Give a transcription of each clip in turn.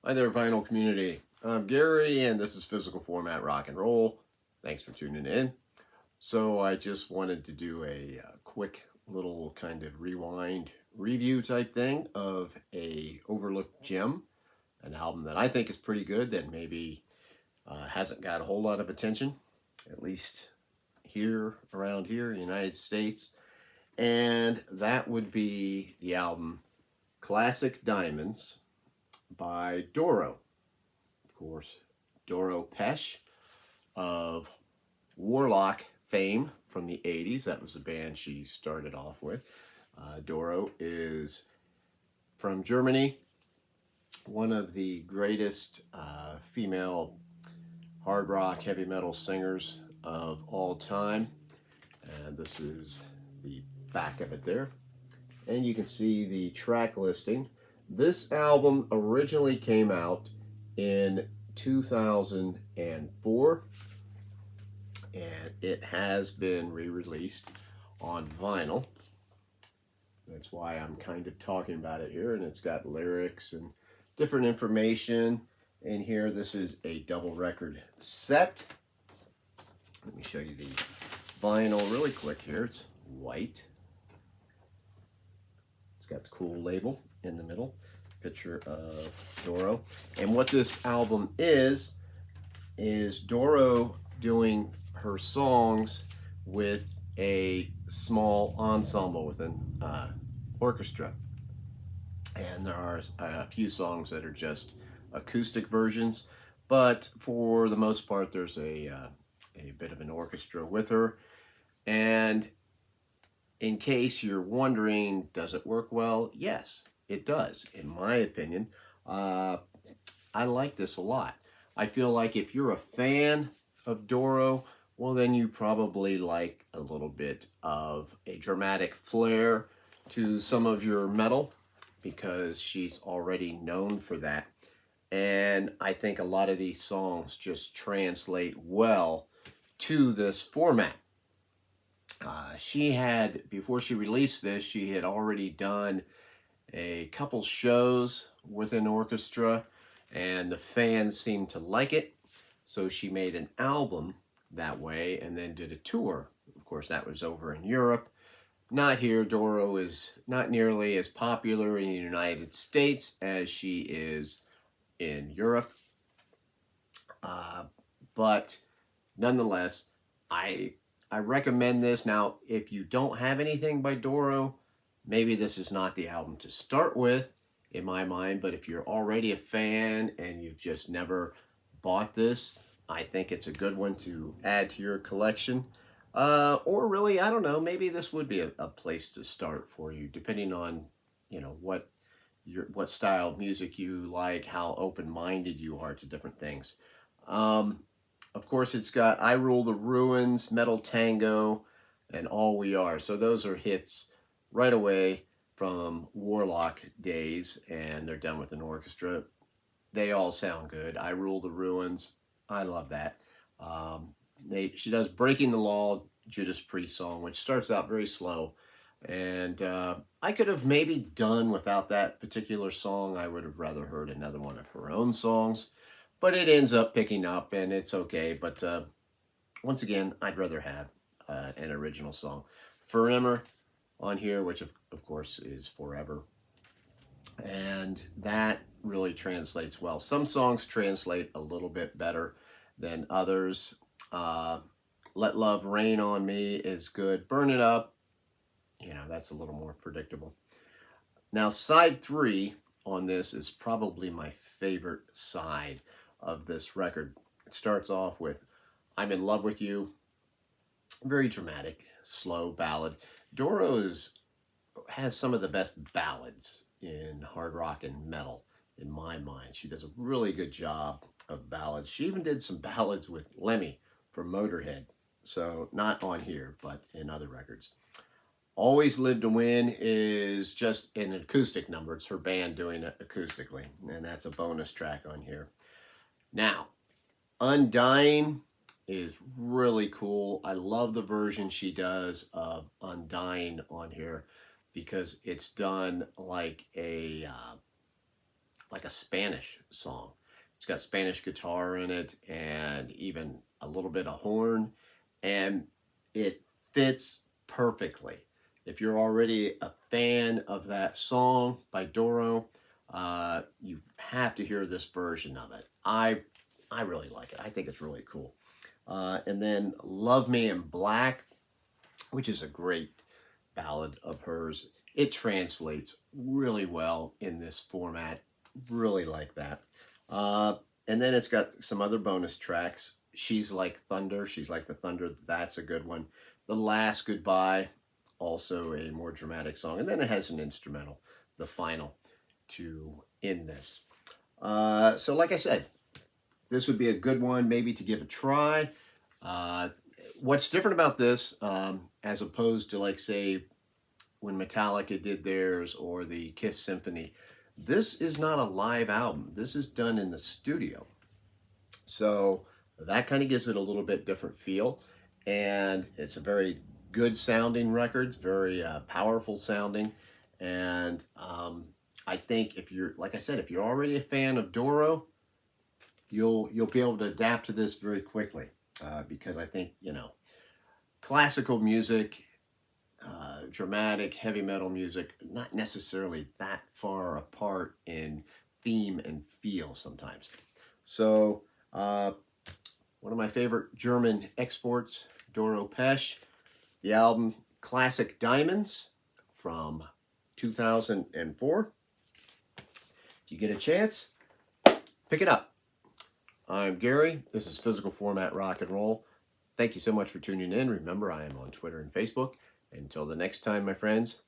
Hi there, vinyl community. I'm Gary, and this is Physical Format Rock and Roll. Thanks for tuning in. So I just wanted to do a quick little kind of rewind review type thing of a overlooked gem, an album that I think is pretty good that maybe hasn't got a whole lot of attention, at least here around here in the United States. And that would be the album Classic Diamonds by Doro. Of course, Doro Pesch of Warlock fame from the 80s. That was the band she started off with. Doro is from Germany, one of the greatest female hard rock, heavy metal singers of all time. And this is the back of it there. And you can see the track listing. This album originally came out in 2004, and it has been re-released on vinyl. That's why I'm kind of talking about it here, and it's got lyrics and different information in here. This is a double record set. Let me show you the vinyl really quick here. It's white. It's got the cool label in the middle, picture of Doro. And what this album is Doro doing her songs with a small ensemble with an orchestra. And there are a few songs that are just acoustic versions, but for the most part there's a bit of an orchestra with her. And in case you're wondering, does it work well? Yes, it does, in my opinion. I like this a lot. I feel like if you're a fan of Doro, well, then you probably like a little bit of a dramatic flair to some of your metal, because she's already known for that. And I think a lot of these songs just translate well to this format. She had, before she released this, she had already done a couple shows with an orchestra, and the fans seemed to like it. So she made an album that way and then did a tour. Of course, that was over in Europe. Not here. Doro is not nearly as popular in the United States as she is in Europe. But nonetheless, I recommend this. Now, if you don't have anything by Doro, maybe this is not the album to start with, in my mind. But if you're already a fan and you've just never bought this, I think it's a good one to add to your collection. Or really, I don't know, maybe this would be a place to start for you, depending on, what style of music you like, how open-minded you are to different things. Of course, it's got I Rule the Ruins, Metal Tango, and All We Are. So those are hits right away from Warlock days, and they're done with an orchestra. They all sound good. I Rule the Ruins. I love that. She does Breaking the Law, Judas Priest song, which starts out very slow. And I could have maybe done without that particular song. I would have rather heard another one of her own songs. But it ends up picking up, and it's okay. But once again, I'd rather have an original song. Forever on here, which of course is forever. And that really translates well. Some songs translate a little bit better than others. Let Love Rain on Me is good. Burn It Up, that's a little more predictable. Now, side 3 on this is probably my favorite side of this record. It starts off with I'm in Love with You. Very dramatic, slow ballad. Doro has some of the best ballads in hard rock and metal, in my mind. She does a really good job of ballads. She even did some ballads with Lemmy from Motorhead. So not on here, but in other records. Always Live to Win is just an acoustic number. It's her band doing it acoustically, and that's a bonus track on here. Now, Undying is really cool. I love the version she does of Undying on here, because it's done like a like a Spanish song. It's got Spanish guitar in it and even a little bit of horn, and it fits perfectly. If you're already a fan of that song by Doro, you have to hear this version of it. I really like it. I think it's really cool. And then Love Me in Black, which is a great ballad of hers. It translates really well in this format. Really like that. And then it's got some other bonus tracks. She's Like Thunder. She's Like the Thunder. That's a good one. The Last Goodbye, also a more dramatic song. And then it has an instrumental, the final, to end this. So like I said, this would be a good one maybe to give a try. What's different about this, as opposed to, like, say, when Metallica did theirs or the Kiss Symphony, this is not a live album. This is done in the studio. So that kind of gives it a little bit different feel. And it's a very good sounding record. It's very powerful sounding. And I think if you're, like I said, if you're already a fan of Doro, you'll be able to adapt to this very quickly. Because I think, classical music, dramatic, heavy metal music, not necessarily that far apart in theme and feel sometimes. So, one of my favorite German exports, Doro Pesch, the album Classic Diamonds from 2004. If you get a chance, pick it up. I'm Gary. This is Physical Format Rock and Roll. Thank you so much for tuning in. Remember, I am on Twitter and Facebook. Until the next time, my friends,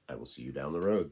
I will see you down the road.